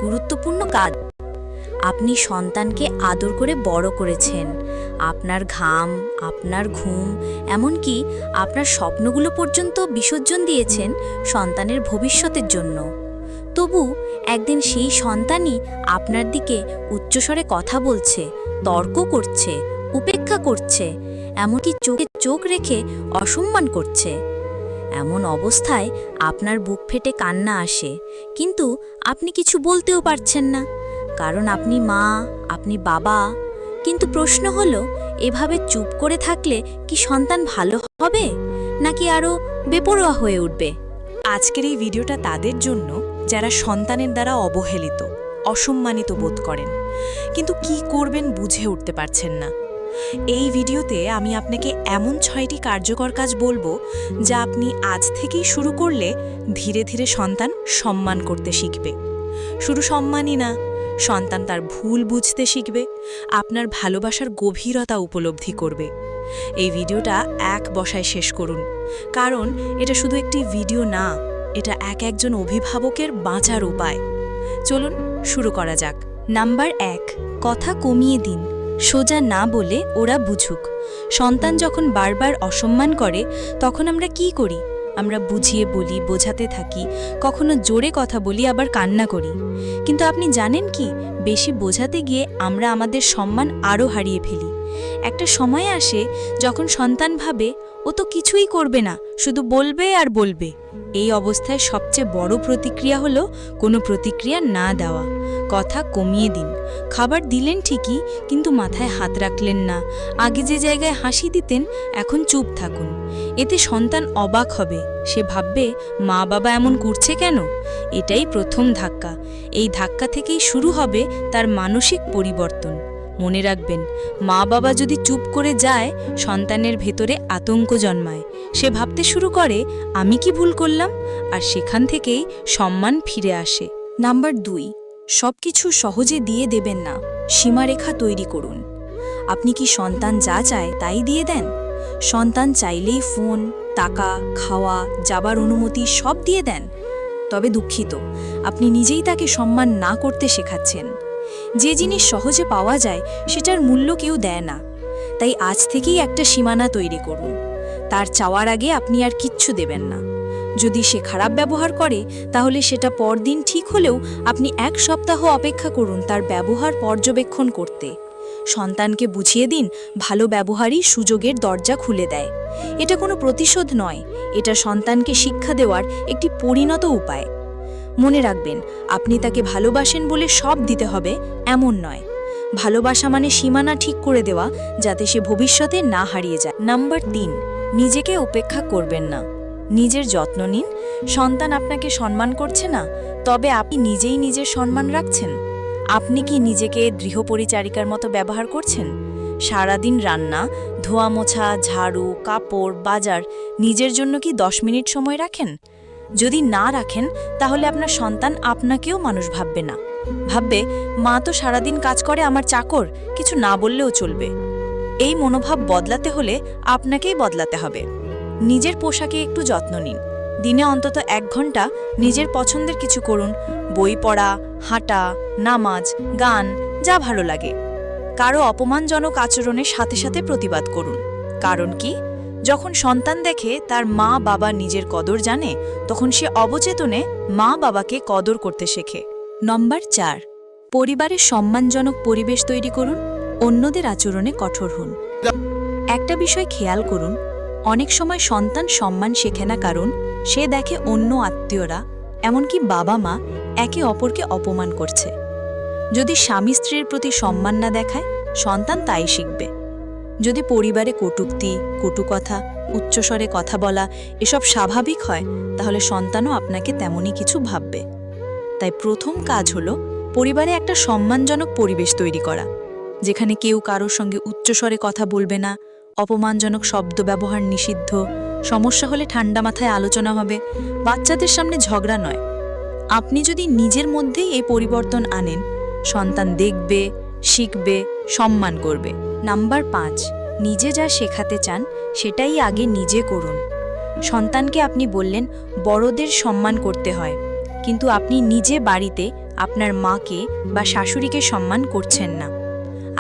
গুরুত্বপূর্ণ কাজ। আপনি সন্তানকে আদর করে বড় করেছেন। আপনার ঘাম, আপনার ঘুম, এমনকি আপনার স্বপ্নগুলো পর্যন্ত বিসর্জন দিয়েছেন সন্তানের ভবিষ্যতের জন্য। তবু একদিন সেই সন্তানই আপনার দিকে উচ্চস্বরে কথা বলছে, তর্ক করছে, উপেক্ষা করছে, এমনকি চোখে চোখ রেখে অসম্মান করছে। এমন অবস্থায় আপনার বুক ফেটে কান্না আসে, কিন্তু আপনি কিছু বলতেও পারছেন না, কারণ আপনি মা, আপনি বাবা। কিন্তু প্রশ্ন হলো, এভাবে চুপ করে থাকলে কি সন্তান ভালো হবে, নাকি আরও বেপরোয়া হয়ে উঠবে? আজকের এই ভিডিওটা তাদের জন্য যারা সন্তানের দ্বারা অবহেলিত, অসম্মানিত বোধ করেন, কিন্তু কি করবেন বুঝে উঠতে পারছেন না। এই ভিডিওতে আমি আপনাকে এমন 6টি কার্যকর কাজ বলবো যা আপনি আজ থেকেই শুরু করলে ধীরে ধীরে সন্তান সম্মান করতে শিখবে। শুধু সম্মানই না, সন্তান তার ভুল বুঝতে শিখবে, আপনার ভালোবাসার গভীরতা উপলব্ধি করবে। এই ভিডিওটা এক বসায় শেষ করুন, কারণ এটা শুধু একটি ভিডিও না, এটা একজন অভিভাবকের বাঁচার উপায়। চলুন শুরু করা যাক। নাম্বার 1, কথা কমিয়ে দিন। সোজা না বলে ওরা বুঝুক। সন্তান যখন বারবার অসম্মান করে তখন আমরা কি করি? আমরা বুঝিয়ে বলি, বোঝাতে থাকি, কখনো জোরে কথা বলি, আবার কান্না করি। কিন্তু আপনি জানেন কি, বেশি বোঝাতে গিয়ে আমরা আমাদের সম্মান আরও হারিয়ে ফেলি। একটা সময় আসে যখন সন্তান ভাবে ও তো কিছুই করবে না, শুধু বলবে আর বলবে। এই অবস্থায় সবচেয়ে বড় প্রতিক্রিয়া হলো কোনো প্রতিক্রিয়া না দেওয়া। কথা কমিয়ে দিন। খাবার দিলেন ঠিকই, কিন্তু মাথায় হাত রাখলেন না। আগে যে জায়গায় হাসি দিতেন, এখন চুপ থাকুন। এতে সন্তান অবাক হবে। সে ভাববে, মা বাবা এমন করছে কেন? এটাই প্রথম ধাক্কা। এই ধাক্কা থেকেই শুরু হবে তার মানসিক পরিবর্তন। মনে রাখবেন, মা বাবা যদি চুপ করে যায়, সন্তানের ভেতরে আতঙ্ক জন্মায়। সে ভাবতে শুরু করে, আমি কি ভুল করলাম? আর সেখান থেকেই সম্মান ফিরে আসে। নাম্বার 2, সবকিছু সহজে দিয়ে দেবেন না, সীমারেখা তৈরি করুন। আপনি কি সন্তান যা চায় তাই দিয়ে দেন? সন্তান চাইলেই ফোন, টাকা, খাওয়া, যাবার অনুমতি সব দিয়ে দেন? তবে দুঃখিত, আপনি নিজেই তাকে সম্মান না করতে শেখাচ্ছেন। যে জিনিস সহজে পাওয়া যায় সেটার মূল্য কেউ দেয় না। তাই আজ থেকেই একটা সীমানা তৈরি করুন। তার চাওয়ার আগে আপনি আর কিচ্ছু দেবেন না। যদি সে খারাপ ব্যবহার করে, তাহলে সেটা পরদিন ঠিক হলেও আপনি 1 সপ্তাহ অপেক্ষা করুন তার ব্যবহার পর্যবেক্ষণ করতে। সন্তানকে বুঝিয়ে দিন, ভালো ব্যবহারই সুযোগের দরজা খুলে দেয়। এটা কোনো প্রতিশোধ নয়, এটা সন্তানকে শিক্ষা দেওয়ার একটি পরিণত উপায়। মনে রাখবেন, আপনি তাকে ভালোবাসেন বলে সব দিতে হবে এমন নয়। ভালোবাসা মানে সীমানা ঠিক করে দেওয়া, যাতে সে ভবিষ্যতে না হারিয়ে যায়। নাম্বার 3, নিজেকে উপেক্ষা করবেন না। নিজের যত্ন নিন। সন্তান আপনাকে সম্মান করছে না, তবে আপনি নিজেই নিজের সম্মান রাখছেন। আপনি কি নিজেকে গৃহপরিচারিকার মতো ব্যবহার করছেন? সারাদিন রান্না, ধোয়া মোছা, ঝাড়ু, কাপড়, বাজার নিজের জন্য কি 10 মিনিট সময় রাখেন? যদি না রাখেন, তাহলে আপনার সন্তান আপনাকেও মানুষ ভাববে না। ভাববে, মা তো সারাদিন কাজ করে, আমার চাকর, কিছু না বললেও চলবে। এই মনোভাব বদলাতে হলে আপনাকেই বদলাতে হবে। নিজের পোশাকে একটু যত্ন নিন। দিনে অন্তত 1 ঘন্টা নিজের পছন্দের কিছু করুন। বই পড়া, হাঁটা, নামাজ, গান, যা ভালো লাগে। কারো অপমানজনক আচরণের সাথে সাথে প্রতিবাদ করুন। কারণ কি, যখন সন্তান দেখে তার মা বাবা নিজের কদর জানে, তখন সে অবচেতনে মা বাবাকে কদর করতে শেখে। নম্বর 4, পরিবারের সম্মানজনক পরিবেশ তৈরি করুন। অন্যদের আচরণে কঠোর হন। একটা বিষয় খেয়াল করুন, অনেক সময় সন্তান সম্মান শেখে না, কারণ সে দেখে অন্য আত্মীয়রা, এমনকি বাবা মা, একে অপরকে অপমান করছে। যদি স্বামী স্ত্রীর প্রতি সম্মান না দেখায়, সন্তান তাই শিখবে। যদি পরিবারে কটূক্তি, কটু কথা, উচ্চস্বরে কথা বলা এসব স্বাভাবিক হয়, তাহলে সন্তানও আপনাকে তেমনই কিছু ভাববে। তাই প্রথম কাজ হলো পরিবারে একটা সম্মানজনক পরিবেশ তৈরি করা, যেখানে কেউ কারোর সঙ্গে উচ্চস্বরে কথা বলবে না, অপমানজনক শব্দ ব্যবহার নিষিদ্ধ, সমস্যা হলে ঠান্ডা মাথায় আলোচনা হবে, বাচ্চাদের সামনে ঝগড়া নয়। আপনি যদি নিজের মধ্যেই এই পরিবর্তন আনেন, সন্তান দেখবে, শিখবে, সম্মান করবে। নাম্বার 5, নিজে যা শেখাতে চান সেটাই আগে নিজে করুন। সন্তানকে আপনি বললেন বড়দের সম্মান করতে হয়, কিন্তু আপনি নিজে বাড়িতে আপনার মাকে বা শাশুড়িকে সম্মান করছেন না।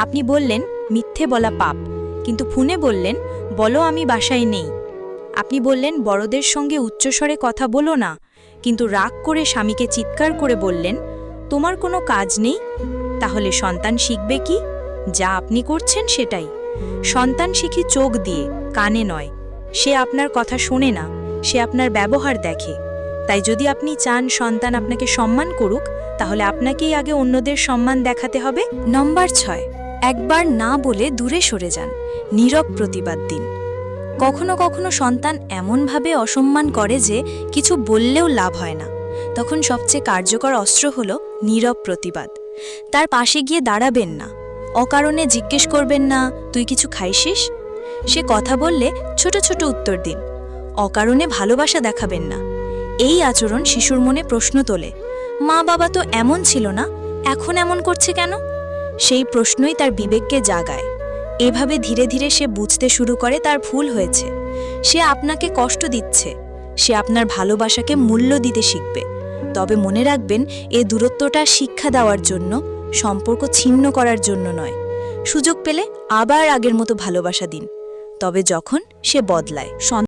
আপনি বললেন মিথ্যে বলা পাপ, কিন্তু ফোনে বললেন বলো আমি বাসায় নেই। আপনি বললেন বড়দের সঙ্গে উচ্চস্বরে কথা বলো না, কিন্তু রাগ করে স্বামীকে চিৎকার করে বললেন তোমার কোনো কাজ নেই। তাহলে সন্তান শিখবে কি? যা আপনি করছেন সেটাই। সন্তান শিখি চোখ দিয়ে, কানে নয়। সে আপনার কথা শোনে না, সে আপনার ব্যবহার দেখে। তাই যদি আপনি চান সন্তান আপনাকে সম্মান করুক, তাহলে আপনাকেই আগে অন্যদের সম্মান দেখাতে হবে। নম্বর 6, একবার না বলে দূরে সরে যান, নীরব প্রতিবাদ দিন। কখনো কখনো সন্তান এমনভাবে অসম্মান করে যে কিছু বললেও লাভ হয় না। তখন সবচেয়ে কার্যকর অস্ত্র হলো নীরব প্রতিবাদ। তার পাশে গিয়ে দাঁড়াবেন না, অকারণে জিজ্ঞেস করবেন না তুই কিছু খাইছিস। সে কথা বললে ছোট ছোট উত্তর দিন, অকারণে ভালোবাসা দেখাবেন না। এই আচরণ শিশুর মনে প্রশ্ন তোলে, মা বাবা তো এমন ছিল না, এখন এমন করছে কেন? সেই প্রশ্নই তার বিবেককে জাগায়। এভাবে ধীরে ধীরে সে বুঝতে শুরু করে তার ভুল হয়েছে। সে আপনাকে কষ্ট দিচ্ছে, সে আপনার ভালোবাসাকে মূল্য দিতে শিখবে। তবে মনে রাখবেন, এ দূরত্বটা শিক্ষা দেওয়ার জন্য, সম্পর্ক ছিন্ন করার জন্য নয়। সুযোগ পেলে আবার আগের মতো ভালোবাসা দিন, তবে যখন সে বদলায়।